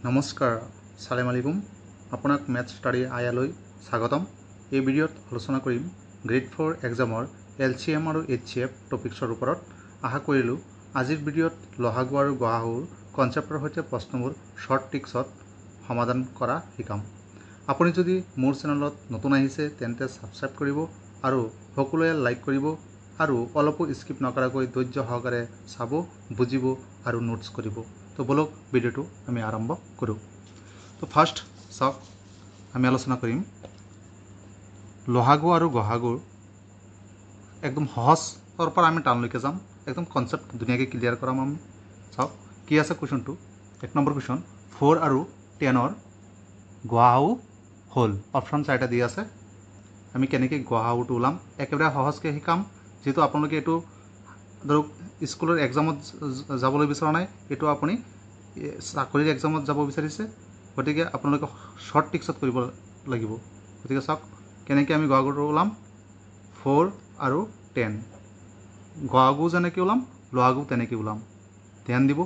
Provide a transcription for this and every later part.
নমস্কাৰ সালাম আলাইকুম আপোনাক মেথ ষ্টাডি আয়ালৈ স্বাগতম। এই ভিডিঅ'ত আলোচনা কৰিম গ্ৰেড 4 এক্সামৰ LCM আৰু HCF টপিকছৰ ওপৰত। আশা কৰিলোঁ আজিৰ ভিডিঅ'ত লহাগু আৰু গহাগুৰ কনচেপ্টৰ সৈতে প্ৰশ্নবোৰ শৰ্ট ট্ৰিক্সত সমাধান কৰা শিকাম। আপুনি যদি মোৰ চেনেলত নতুন আহিছে তেন্তে সাবস্ক্ৰাইব কৰিব আৰু সকলোৱে লাইক কৰিব আৰু অলপো স্কিপ নকৰাকৈ ধৈৰ্য সহকাৰে চাব, বুজিব আৰু নোটছ কৰিব। তো বলক ভিডিঅ'টো আমি আৰম্ভ কৰোঁ। তো ফাৰ্ষ্ট চাওক, আমি আলোচনা কৰিম লহাগু আৰু গহাগুৰ একদম সহজৰ পৰা আমি টানলৈকে যাম, একদম কনচেপ্ট ধুনীয়াকৈ ক্লিয়াৰ কৰাম আমি। চাওক কি আছে কুৱেশ্যনটো। 1 নম্বৰ কুৱেশ্যন, 4 আৰু 10ৰ গহাগু হ'ল। অপশ্যন 4টা দি আছে। আমি কেনেকৈ গহাগুটো ওলাম একেবাৰে সহজকৈ শিকাম। যিহেতু আপোনালোকে এইটো ধৰক স্কুলৰ এক্সামত যাবলৈ বিচৰা নাই, এইটো আপুনি চাকৰিৰ এক্সামত যাব বিচাৰিছে, গতিকে আপোনালোকে শৰ্ট ট্ৰিক্সত কৰিব লাগিব। গতিকে চাওক কেনেকৈ আমি গহাগুটো ওলাম। 4 আৰু 10 গহাগু যেনেকৈ ওলাম লহাগু তেনেকৈ ওলাম। ধ্যান দিব,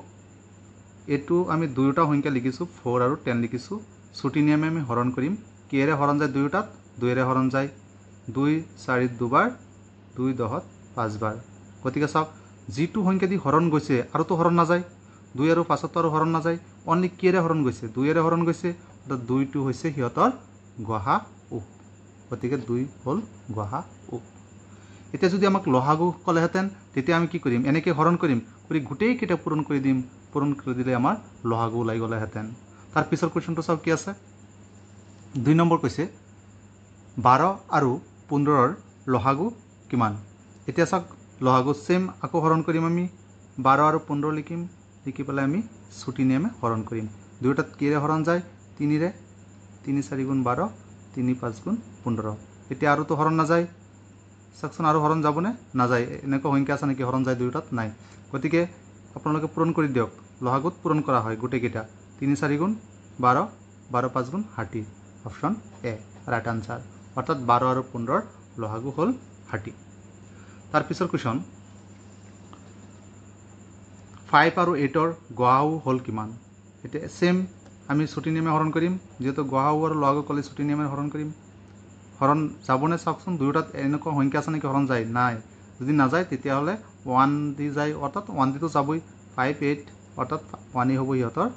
এইটো আমি দুয়োটা সংখ্যা লিখিছোঁ, 4 আৰু 10 লিখিছোঁ। ছুটি নিয়মে আমি হৰণ কৰিম। কিহেৰে হৰণ যায় দুয়োটাত? 2ৰে হৰণ যায়। 2 4 দুবাৰ, 2 10 5বাৰ। গতিকে চাওক যিটো সংখ্যা দি হৰণ গৈছে আৰুতো হৰণ নাযায়, 2 আৰু 5তো আৰু হৰণ নাযায়, অনলি কিহেৰে হৰণ গৈছে? 2ৰে হৰণ গৈছে, অৰ্থাৎ 2টো হৈছে সিহঁতৰ গহাগু। গতিকে 2 হ'ল গহাগু। এতিয়া যদি আমাক লহাগু ক'লেহেঁতেন তেতিয়া আমি কি কৰিম? এনেকৈ হৰণ কৰিম, কৰি গোটেইকেইটা পূৰণ কৰি দিম। পূৰণ কৰি দিলে আমাৰ লহাগু ওলাই গ'লেহেঁতেন। তাৰ পিছৰ কুৱেশ্যনটো চাওক কি আছে। 2 নম্বৰ কৈছে 12 আৰু 15ৰ লহাগু কিমান? এতিয়া চাওক লহাগু চেম আকৌ হৰণ কৰিম আমি। 12 আৰু 15 লিখিম, লিখি পেলাই আমি ছুটি নিয়মে হৰণ কৰিম। দুয়োটাত কিহেৰে হৰণ যায়? 3ৰে। 3 4 গুণ 12, 3 5 গুণ 15। এতিয়া আৰুতো হৰণ নাযায়, চাওকচোন আৰু হৰণ যাবনে? নাযায়। এনেকুৱা সংখ্যা আছে নেকি হৰণ যায় দুয়োটাত? নাই। গতিকে আপোনালোকে পূৰণ কৰি দিয়ক। লহাগুত পূৰণ কৰা হয় গোটেইকেইটা। 3 4 গুণ 12, 12 5 গুণ 30। Option A right answer. অৰ্থাৎ 12 আৰু 15ৰ লহাগু হ'ল 30। তাৰ পিছৰ কুৱেশ্যন, 5 আৰু 8ৰ গহাগু হ'ল কিমান? এতিয়া চেম আমি ছুটি নিয়মে হৰণ কৰিম। যিহেতু গহাগু আৰু লহাগু ক'লে ছুটি নিয়মে হৰণ কৰিম। হৰণ যাবনে চাওকচোন, দুয়োটাত এনেকুৱা সংখ্যা আছে নেকি হৰণ যায়? নাই। যদি নাযায় তেতিয়াহ'লে 1 দি যায়, অৰ্থাৎ 1 দিটো যাবই। 5 8 অৰ্থাৎ 1 হ'ব সিহঁতৰ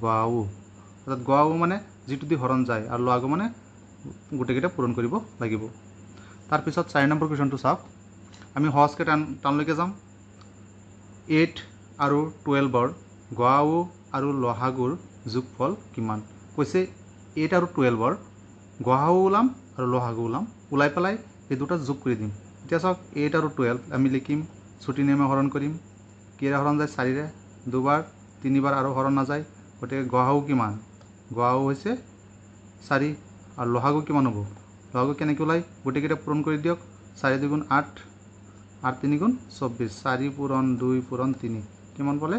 গহাগু। অৰ্থাৎ গহাগু মানে যিটো দি হৰণ যায় আৰু লহাগু মানে গোটেইকেইটা পূৰণ কৰিব লাগিব। তাৰপিছত 4 নম্বৰ কুৱেশ্যনটো চাওক, আমি সহজকৈ টানলৈকে যাম। 8 আৰু 12ৰ গহাগু আৰু লহাগুৰ যোগফল কিমান? কৈছে 8 আৰু 12ৰ গহাগু ওলাম আৰু লহাগু ওলাম, ওলাই পেলাই এই দুটা যোগ কৰি দিম। এতিয়া চাওক 8 আৰু 12 আমি লিখিম, ছুটি নিয়মে হৰণ কৰিম। কিহেৰে হৰণ যায়? 4ৰে। দুবাৰ, 3বাৰ আৰু হৰণ নাযায়, গতিকে গহাগু কিমান? গহাগু হৈছে 4 আৰু লহাগু কিমান হ'ব? লহাগু কেনেকৈ ওলাই? গোটেইকেইটা পূৰণ কৰি দিয়ক। 4 2 গুণ 8, 8 3 গুণ 24, 4 পূৰণ 2 পূৰণ 3 কিমান পালে?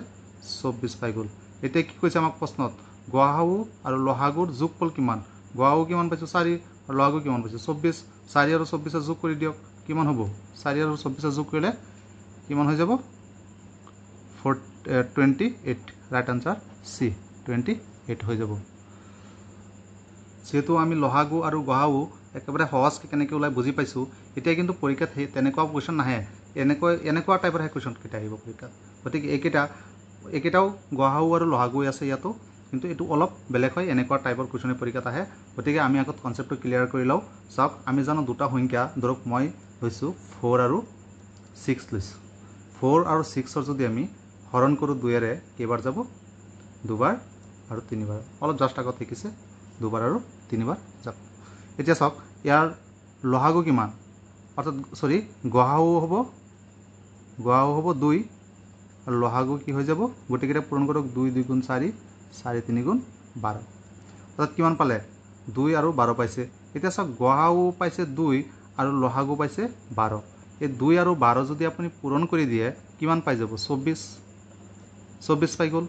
24 পাই গ'ল। এতিয়া কি কৈছে আমাক প্ৰশ্নত? গহাগু আৰু লহাগুৰ যোগফল কিমান? গহাগু কিমান পাইছোঁ? 4 আৰু লহাগু কিমান পাইছোঁ? 24। 4 আৰু 24 যোগ কৰি দিয়ক, কিমান হ'ব? 4 আৰু 24 যোগ কৰিলে কিমান হৈ যাব? 28। ৰাইট আনচাৰ চি, 28 হৈ যাব। যিহেতু আমি লহাগু আৰু গহাগু একেবাৰে সহজকৈ কেনেকৈ ওলাই বুজি পাইছোঁ, এতিয়া কিন্তু পৰীক্ষাত সেই তেনেকুৱা কুৱেশ্যন নাহে। এনেকুৱা টাইপৰহে কুৱেশ্যনকেইটা আহিব পৰীক্ষাত। গতিকে এইকেইটাও গহাগু আৰু লহাগুৱে আছে ইয়াতো, কিন্তু এইটো অলপ বেলেগ হয়। এনেকুৱা টাইপৰ কুৱেশ্যনে পৰীক্ষাত আহে। গতিকে আমি আগত কনচেপ্টটো ক্লিয়াৰ কৰি লওঁ। চাওক আমি জানো দুটা সংখ্যা, ধৰক মই লৈছোঁ 4 আৰু 6 লৈছোঁ। 4 আৰু 6ৰ যদি আমি হৰণ কৰোঁ 2ৰে কেইবাৰ যাব? 2বাৰ আৰু 3বাৰ। অলপ জাষ্ট আগত শিকিছে, 2বাৰ আৰু 3বাৰ যাব। এতিয়া চাওক ইয়াৰ লহাগু কিমান? অৰ্থাৎ গহাগু হ'ব 2 আৰু লহাগু কি হৈ যাব? গোটেইকেইটা পূৰণ কৰক। 2 2 গুণ 4, 4 3 গুণ 12। অৰ্থাৎ কিমান পালে? 2 আৰু 12 পাইছে। এতিয়া চাওক গহাগু পাইছে 2 আৰু লহাগু পাইছে 12। এই 2 আৰু 12 যদি আপুনি পূৰণ কৰি দিয়ে কিমান পাই যাব? 24 পাই গ'ল।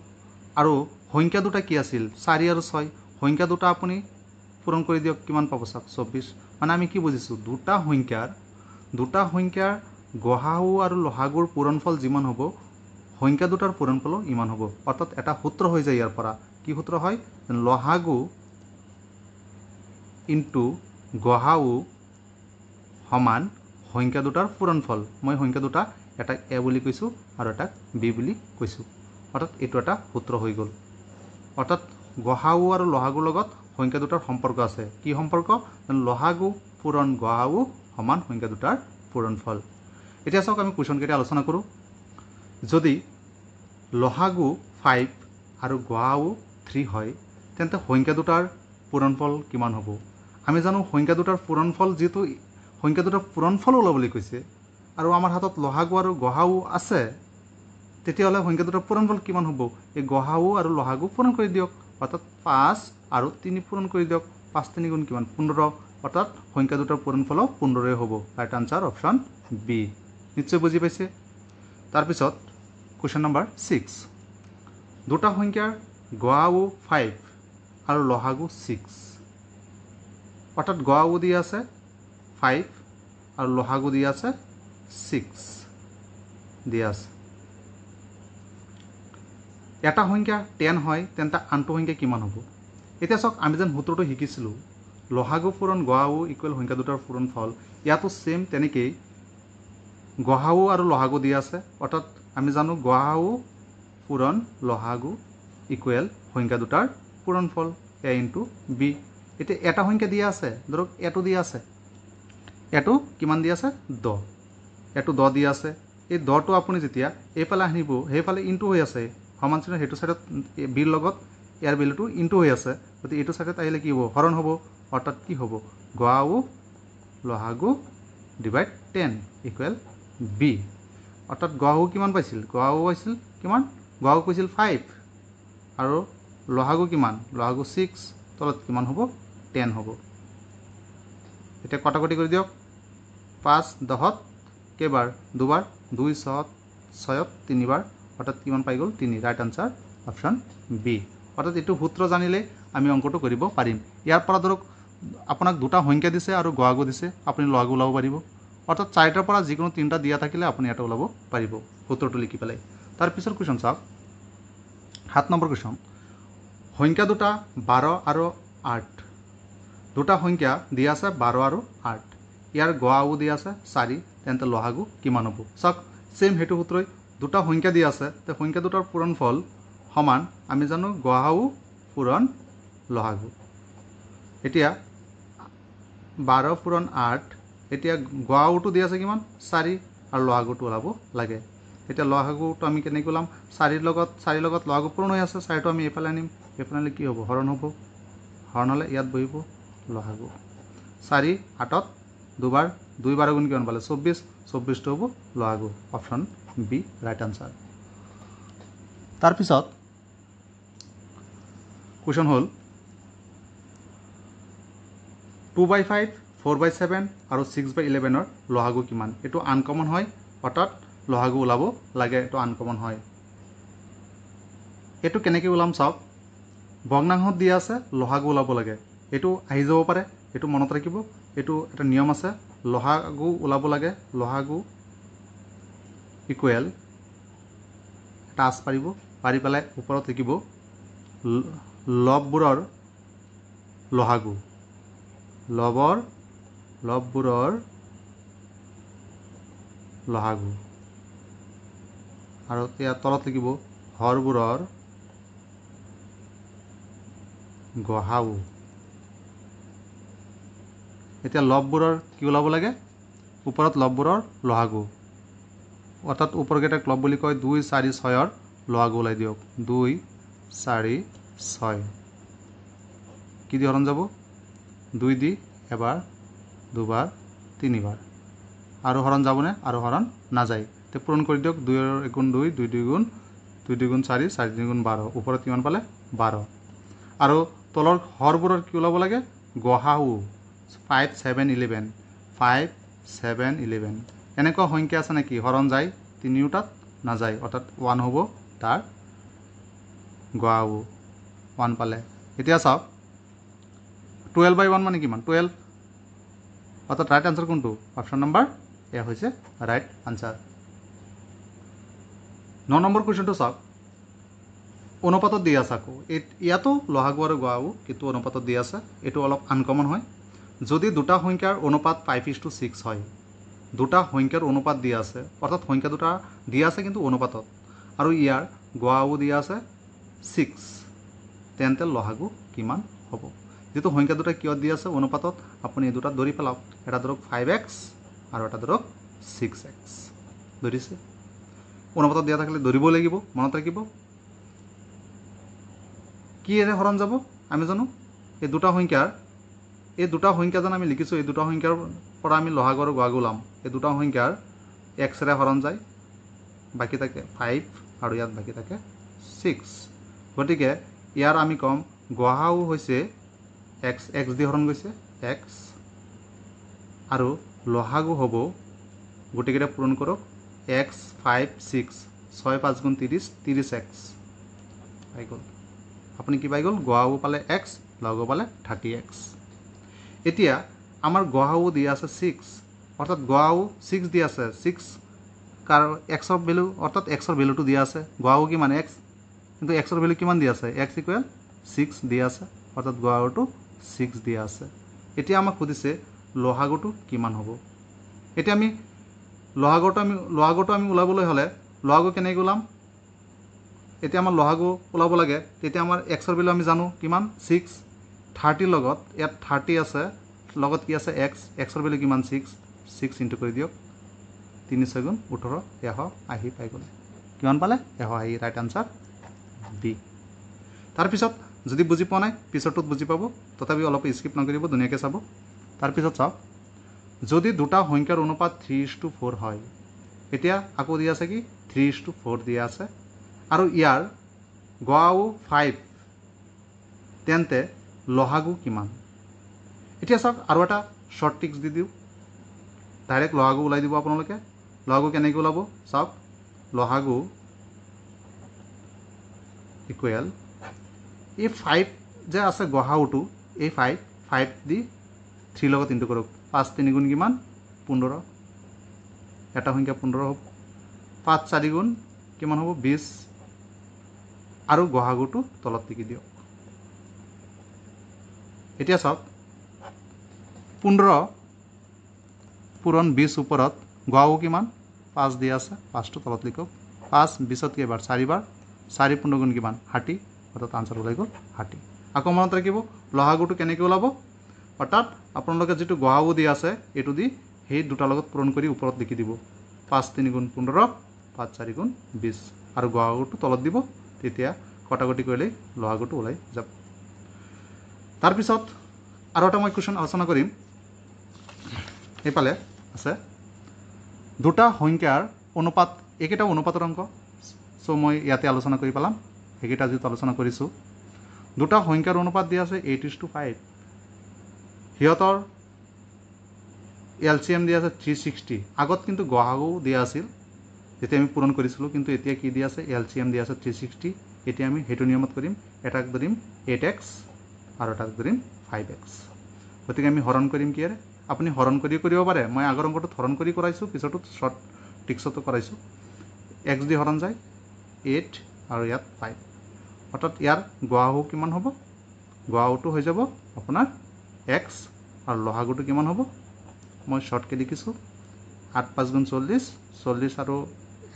আৰু সংখ্যা দুটা কি আছিল? 4 আৰু 6। সংখ্যা দুটা আপুনি পূৰণ কৰি দিয়ক, কিমান পাব? চাওক 24। মানে আমি কি বুজিছোঁ? দুটা সংখ্যাৰ গহাগু আৰু লহাগুৰ পূৰণফল যিমান হ'ব, সংখ্যা দুটাৰ পূৰণফলো ইমান হ'ব। অৰ্থাৎ এটা সূত্ৰ হৈ যায় ইয়াৰ পৰা, কি সূত্ৰ হয় লহাগু ইনটু গহাউ সমান সংখ্যা দুটাৰ পূৰণফল মই সংখ্যা দুটা এটা এ বুলি কৈছোঁ আৰু এটা বি বুলি কৈছোঁ অৰ্থাৎ এইটো এটা সূত্ৰ হৈ গ'ল অৰ্থাৎ গহাউ আৰু লহাগুৰ লগত সংখ্যা দুটাৰ সম্পৰ্ক আছে কি সম্পৰ্ক লহাগু পূৰণ গহাউ সমান সংখ্যা দুটাৰ পূৰণফল এতিয়া চাওক আমি কুৱেশ্যনকেইটা আলোচনা কৰোঁ যদি লহাগু 5 আৰু গহাউ 3 হয় তেন্তে সংখ্যা দুটাৰ পূৰণফল কিমান হ'ব আমি জানো সংখ্যা দুটাৰ পূৰণফল যেহেতু সংখ্যা দুটাৰ পূৰণফল ওলাবলৈ কৈছে আৰু আমাৰ হাতত লহাগু আৰু গহাউ আছে তেতিয়াহ'লে সংখ্যা দুটাৰ পূৰণফল কিমান হ'ব এই গহাউ আৰু লহাগু পূৰণ কৰি দিয়ক অৰ্থাৎ 5 আৰু 3 পূৰণ কৰি দিয়ক 5 3 গুণ কিমান 15 অৰ্থাৎ সংখ্যা দুটাৰ পূৰণফল 15 হ'ব ৰাইট আনসাৰ অপশ্যন বি নিশ্চয় বুজি পাইছে তাৰপিছত কুৱেশ্যন নম্বৰ 6 দুটা সংখ্যাৰ গহাউ 5 আৰু লহাগু 6 অৰ্থাৎ গহাউ দিয়া আছে 5 আৰু লহাগু দিয়া আছে 6 দিয়া আছে এটা সংখ্যা 10 হয় তেন্তে আনটো সংখ্যা কিমান হ'ব এতিয়া চাওক আমি যেন সূত্ৰটো শিকিছিলোঁ লহাগু পূৰণ গহাউ ইকুৱেল সংখ্যা দুটাৰ পূৰণফল ইয়াতো সেম তেনেকেই গহাউ আৰু লহাগু দিয়া আছে অৰ্থাৎ আমি জানো গহাউ পূৰণ লহাগু ইকুৱেল সংখ্যা দুটাৰ পূৰণফল এ ইনটু বি এতিয়া এটা সংখ্যা দিয়া আছে ধৰক এটো দিয়া আছে এটো কিমান দিয়া আছে 10 এটো 10 দিয়া আছে এই 10টো আপুনি যেতিয়া এইফালে আনিব সেইফালে ইনটু হৈ আছে সমান চিহ্ন সেইটো সাইডত বিৰ লগত ইয়াৰ ভ্যালুটো ইনটু হৈ আছে গতিকে এইটো সাইডত আহিলে কি হ'ব হৰণ হ'ব অৰ্থাৎ কি হ'ব গহাউ লহাগু ডিভাইড 10 ইকুৱেল বি অৰ্থাৎ গহাউ কিমান পাইছিল গহাউ পাইছিল কিমান গহাউ কৈছিল 5 আৰু লহাগু কিমান লহাগু 6 তলত কিমান হ'ব 10 হ'ব এতিয়া কটাকটি কৰি দিয়ক 5 10ত কেইবাৰ দুবাৰ 2 6ত 3 বাৰ অৰ্থাৎ কিমান পাই গ'ল 3 ৰাইট আনসাৰ অপশ্যন বি অৰ্থাৎ এইটো সূত্ৰ জানিলে আমি অংকটো কৰিব পাৰিম ইয়াৰ পৰা ধৰক আপোনাক দুটা সংখ্যা দিছে আৰু গহাগু দিছে আপুনি লহাগু ওলাব পাৰিব অৰ্থাৎ চাৰিটাৰ পৰা যিকোনো তিনিটা দিয়া থাকিলে আপুনি এটা ওলাব পাৰিব সূত্ৰটো লিখি পেলাই তাৰ পিছৰ কুৱেশ্যন চাওক 7 নম্বৰ কুৱেশ্যন সংখ্যা দুটা 12 আৰু 8 দুটা সংখ্যা দিয়া আছে 12 আৰু 8 ইয়াৰ গহাগু দিয়া আছে 4 তেন্তে লহাগু কিমান হ'ব চাওক সেম হেতু সূত্ৰই দুটা সংখ্যা দিয়া আছে তে সংখ্যা দুটাৰ পূৰণফল সমান আমি জানো গহাগু পূৰণ লহাগু এতিয়া 12 পূৰণ 8 এতিয়া গহাগুটো দিয়া আছে কিমান 4 আৰু লহাগুটো ওলাব লাগে এতিয়া লহাগুটো আমি কেনেকৈ ওলাম 4 লগত লহাগু পূৰণ হৈ আছে 4টো আমি এইফালে আনিম এইফালে কি হ'ব হৰণ হ'ব হৰণ হ'লে ইয়াত বহিব লহাগু 4 8ত দুবাৰ 2 বাৰ গুণ কিমান পালে 24টো হ'ব লহাগু অপশ্যন বি ৰাইট আনসাৰ তাৰপিছত কুৱেশ্যন হ'ল 2/5 4/7 আৰু 6/11 লহাগু কিমান এইটো আনকমন হয় অৰ্থাৎ লহাগু ওলাব লাগে এইটো আনকমন হয় এইটো কেনেকৈ ওলাম চাওক ভগ্নাংশত দিয়া আছে লহাগু ওলাব লাগে এইটো আহি যাব পাৰে এইটো মনত ৰাখিব এইটো এটা নিয়ম আছে লহাগু ওলাব লাগে লহাগু ইকুৱেল এটা আঁচ পাৰিব পাৰি পেলাই ওপৰত লিখিব লববোৰৰ লহাগু লববোৰৰ লহাগু আৰু ইয়াৰ তলত লিখিব হৰবোৰৰ গহাউ এতিয়া লববোৰৰ কি ওলাব লাগে ওপৰত লববোৰৰ লহাগু অৰ্থাৎ ওপৰকেইটাক লব বুলি কয় 2 4 6ৰ লহাগু ওলাই দিয়ক 2 4 6 কি দি হৰণ যাব 2 দি এবাৰ দুবাৰ তিনিবাৰ আৰু হৰণ যাবনে আৰু হৰণ নাযায় তে পূৰণ কৰি দিয়ক 2 ৰ গুণ 2 2 2 গুণ 2 গুণ 4 4 3 গুণ 12 ওপৰত কিমান পালে 12 আৰু তলৰ হৰবোৰৰ কি ওলাব লাগে গহাউ 5 7 11 5 7 11 এনেকুৱা সংখ্যা আছে নেকি হৰণ যায় তিনিওটাত নাযায় অৰ্থাৎ 1 হ'ব তাৰ গহাউ 1 পালে এতিয়া চাওক 12/1 মানে কিমান 12 অর্থাৎ রাইট আনসার কোনটো অপশন নাম্বার এ হয়েছে রাইট আনসার 9 নম্বর কোয়েশ্চনটো চাওক অনুপাতত দি আছে আকৌ ইয়াতো লহাগু আৰু গহাগু কিন্তু অনুপাতত দি আছে এইটো অলপ আনকমন হয় যদি দুটা সংখ্যাৰ অনুপাত 5:6 হয় দুটা সংখ্যাৰ অনুপাত দি আছে অৰ্থাৎ সংখ্যা দুটা দি আছে কিন্তু অনুপাতত আৰু ইয়াৰ গহাগু দি আছে 6 তেন্তে লহাগু কিমান হ'ব যেটো সংখ্যা দুটা কিয় দি আছে অনুপাতত আপুনি এই দুটা ধৰি পেলাওক এটা ধৰক 5x আৰু এটা ধৰক 6x ধৰিছে অনুপাতত দিয়া থাকিলে ধৰিব লাগিব মনত ৰাখিব কি এৰে হৰণ যাব আমি জানো এই দুটা সংখ্যা যেন আমি লিখিছোঁ এই দুটা সংখ্যাৰ পৰা আমি লহাগু আৰু গহাগু ওলাম এই দুটা সংখ্যাৰ x এৰে হৰণ যায় বাকি থাকে 5 আৰু ইয়াত বাকি থাকে 6 গতিকে ইয়াৰ আমি কম গহাগু হৈছে x দি হৰণ গৈছে x আৰু লহাগু হ'ব গোটেইকেইটা পূৰণ কৰক x 5 6 6 5 গুণ 30 30x পাই গ'ল আপুনি কি পাই গ'ল গহাগু পালে x লহাগু পালে 30x এতিয়া আমাৰ গহাগু দি আছে 6 অৰ্থাৎ গহাগু 6 দি আছে 6 কাৰ x ৰ ভ্যালু অৰ্থাৎ x ৰ ভ্যালুটো দিয়া আছে গহাগু কিমান x কিন্তু x ৰ ভ্যালু কিমান দি আছে x = 6 দি আছে অৰ্থাৎ গহাগুটো 6 দিয়া আছে এতিয়া আমাক সুধিছে লহাগুটো কিমান হ'ব এতিয়া আমি লহাগুটো আমি ওলাবলৈ হলে লহাগু কেনেকৈ ওলাম এতিয়া আমাৰ লহাগু ওলাব লাগে তেতিয়া আমাৰ x ৰ ভ্যালু আমি জানো কিমান 6 30 লগত ইয়াত 30 আছে লগত কি আছে x ৰ ভ্যালু কিমান 6 ইনটু কৰি দিয়ক 3 6 গুণ 18 100 আহি পাই গ'ল কিমান পালে 100 আহি ৰাইট আনসাৰ বি তাৰপিছত যদি বুজি পোৱা নাই পিছৰটোত বুজি পাব তথাপি অলপ স্কিপ নকৰিব ধুনীয়াকৈ চাব তাৰপিছত চাওক যদি দুটা সংখ্যাৰ অনুপাত 3:4 হয় এতিয়া আকৌ দিয়া আছে কি 3:4 দিয়া আছে আৰু ইয়াৰ গহাগু 5 তেন্তে লহাগু কিমান এতিয়া চাওক আৰু এটা শৰ্ট ট্ৰিক্স দি দিওঁ ডাইৰেক্ট লহাগু ওলাই দিব আপোনালোকে লহাগু কেনেকৈ ওলাব চাওক লহাগু ইকুৱেল এই 5 যে আছে গহাগুটো এই 5 দি 3 লগত ইনটু কৰক 5 3 গুণ কিমান 15 এটা সংখ্যা 15 হ'ব 5 4 গুণ কিমান হ'ব 20 আৰু গহাগুটো তলত টিকি দিয়ক এতিয়া চাওক 15 পূৰণ 20 ওপৰত গহাগু কিমান 5 দিয়া আছে 5টো তলত লিখক 5 20ত কেইবাৰ 4 বাৰ 4 15 গুণ কিমান 60 অৰ্থাৎ আনসাৰ ওলাই গ'ল 60 আকৌ মনত ৰাখিব লহাগুটো কেনেকৈ ওলাব অৰ্থাৎ আপোনালোকে যেটো গহাগু দি আছে এটো দি সেই দুটা লগত পূৰণ কৰি ওপৰত লিখি দিব 5 3 গুণ 15 5 4 গুণ 20 আৰু গহাগুটো তলত দিব তেতিয়া কটাকটি কৰিলে লহাগুটো ওলাই যাব তাৰপিছত আৰু এটা মই কোৱেশ্চন আলোচনা কৰিম এইফালে আছে দুটা সংখ্যাৰ অনুপাত একেটা অনুপাতৰ অংক সো মই ইয়াতে আলোচনা কৰি পেলাম একেটা যেটো আলোচনা কৰিছো দুটা সংখ্যাৰ অনুপাত দিয়া আছে 8:5 হিয়তৰ এলসিএম দিয়া আছে 360 আগত কিন্তু গহাগু দিয়া আছিল যেতিয়া আমি পূৰণ কৰিছিলো কিন্তু এতিয়া কি দিয়া আছে এলসিএম দিয়া আছে 360 এতিয়া আমি হেতু নিয়মত কৰিম এটাক ধৰিম 8x আৰু এটাক ধৰিম 5x গতিকে আমি হৰণ কৰিম কিৰে আপুনি হৰণ কৰি কৰিব পাৰে মই আগৰ অংকটো হৰণ কৰি কৰাইছো পিছৰটো শৰ্ট ট্ৰিক্সটো কৰাইছো x দি হৰণ যায় 8 আৰু ইয়াত 5 অৰ্থাৎ ইয়াৰ গহাগু কিমান হ'ব গহাগুটো হৈ যাব আপোনাৰ x আৰু লহাগুটো কিমান হ'ব মই শৰ্টকে লিখিছো 8 5 গুণ 40 40 আৰু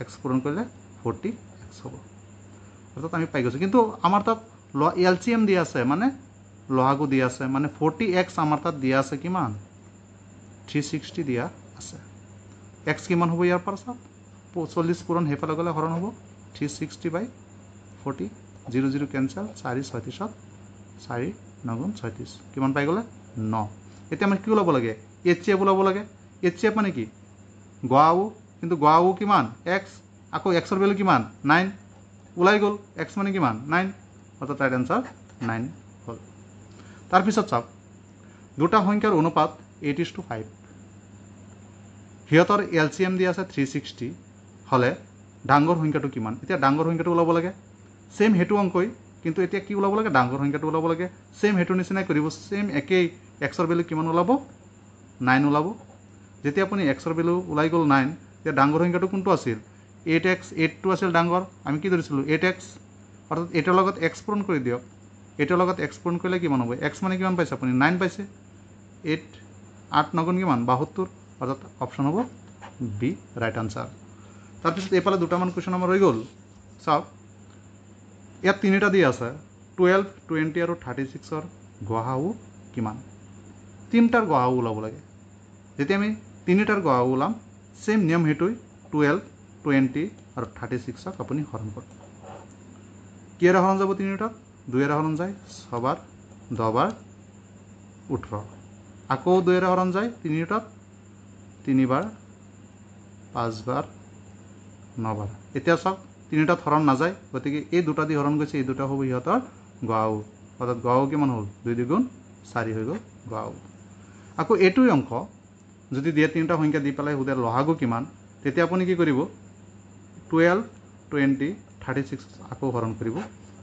x পূৰণ কৰিলে 40x হ'ব অৰ্থাৎ আমি পাই গৈছো কিন্তু আমাৰ তাত এলসিএম দিয়া আছে মানে লহাগু দিয়া আছে মানে 40x আমাৰ তাত দিয়া আছে কিমান 360 দিয়া আছে x কিমান হ'ব ইয়াৰ পৰা চাওক 40 পূৰণ হেফালে গলে হৰণ হ'ব 360/40 0 0 কেনসেল 4 36 4 9 গুণ 36 কিমান পাই গলে 9 এতিয়া আমি কি ওলাব লাগে HCF ওলাব লাগে HCF মানে কি গহাগু কিন্তু গহাগু কিমান x আকৌ x ৰ ভ্যালু কিমান 9 ওলাই গল x মানে কিমান 9 অৰ্থাৎ ৰাইট আনসাৰ 9 হল তাৰপিছত চাওক দুটা সংখ্যাৰ অনুপাত 8:5 হিয়তৰ এলসিএম দি আছে 360 হলে ডাঙৰ সংখ্যাটো কিমান এতিয়া ডাঙৰ সংখ্যাটো ওলাব লাগে সেম হেতু অংকই কিন্তু এতিয়া কি ওলাব লাগে ডাঙৰ সংখ্যাটো ওলাব লাগে সেম হেতু নিচিনাই কৰিব সেম একেই x ৰ ভ্যালু কিমান ওলাব 9 ওলাব যেতিয়া আপুনি x ৰ ভ্যালু ওলাই গল 9 তেতিয়া ডাঙৰ সংখ্যাটো কোনটো আছিল 8x 8 টো আছিল ডাঙৰ আমি কি ধৰিছিলো 8x অৰ্থাৎ এইটোৰ লগত এক্স পূৰণ কৰি দিয়ক। এইটোৰ লগত এক্স পূৰণ কৰিলে কিমান হ'ব? এক্স মানে কিমান পাইছে আপুনি? 9 পাইছে। 8 9 কিমান? 72। অৰ্থাৎ অপশ্যন হ'ব বি ৰাইট আনচাৰ। তাৰপিছত এইফালে দুটামান কুৱেশ্যন আমাৰ ৰৈ গ'ল। চাওক, ইয়াত তিনিটা দি আছে 12, 20 আৰু 36ৰ গড়াউ কিমান? তিনিটাৰ গড়াউ ওলাব লাগে। যেতিয়া আমি তিনিটাৰ গড়াউ ওলাম, ছেম নিয়ম সেইটোৱে 12, 20 আৰু 36ক আপুনি হৰণ কৰক। কিহেৰে হৰণ যাব? তিনিটাত 2ৰে হৰণ যায় 6 বাৰ, 10 বাৰ, 18। আকৌ 2ৰে হৰণ যায় তিনিটাত 3 বাৰ, 5 বাৰ, 9 বাৰ। এতিয়া চাওক, তিনিটাত হৰণ নাযায়, গতিকে এই দুটা দি হৰণ গৈছে, এই দুটা হ'ব ইহঁতৰ গড়াউ। অৰ্থাৎ গড়াউ কিমান হ'ল? 2 2 গুণ 4 হৈ গ'ল গড়াউ। আকৌ এইটোৱে অংক যদি দিয়ে তিনিটা সংখ্যা দি পেলাই সোধে লহাগু কিমান, তেতিয়া আপুনি কি কৰিব? 12, 20, 36 আকৌ হৰণ কৰিব।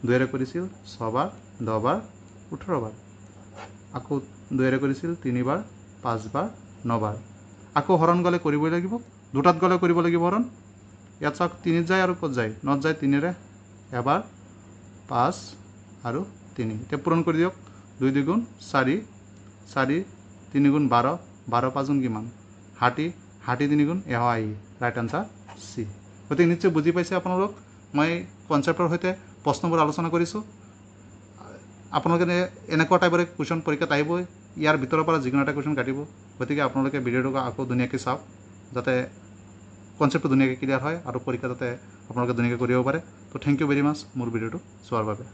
2ৰে কৰিছিল 6 বাৰ, 10 বাৰ, 18 বাৰ। আকৌ 2ৰে কৰিছিল 3 বাৰ, 5 বাৰ, 9 বাৰ। আকৌ হৰণ গ'লে কৰিবই লাগিব, দুটাত গ'লে কৰিব লাগিব হৰণ। ইয়াত চাওক 3ত যায় আৰু ক'ত যায়? 9ত যায় 3ৰে এবাৰ, 5 আৰু 3। এতিয়া পূৰণ কৰি দিয়ক। 2 2 গুণ 4, 4 3 গুণ 12, 12 5 গুণ কিমান? 60, 60 3 গুণ 80। Right answer C. গতিকে নিশ্চয় বুজি পাইছে আপোনালোক। মই কনচেপ্টৰ সৈতে প্ৰশ্নবোৰ আলোচনা কৰিছোঁ। আপোনালোকে এনেকুৱা টাইপৰে কুৱেশ্যন পৰীক্ষাত আহিবই, ইয়াৰ ভিতৰৰ পৰা যিকোনো এটা কুৱেশ্যন কাটিব। গতিকে আপোনালোকে ভিডিঅ'টো আকৌ ধুনীয়াকৈ চাওক, যাতে কনচেপ্টটো ধুনীয়াকৈ ক্লিয়াৰ হয় আৰু পৰীক্ষা যাতে আপোনালোকে ধুনীয়াকৈ কৰিব পাৰে। তো থেংক ইউ ভেৰি মাছ মোৰ ভিডিঅ'টো চোৱাৰ বাবে।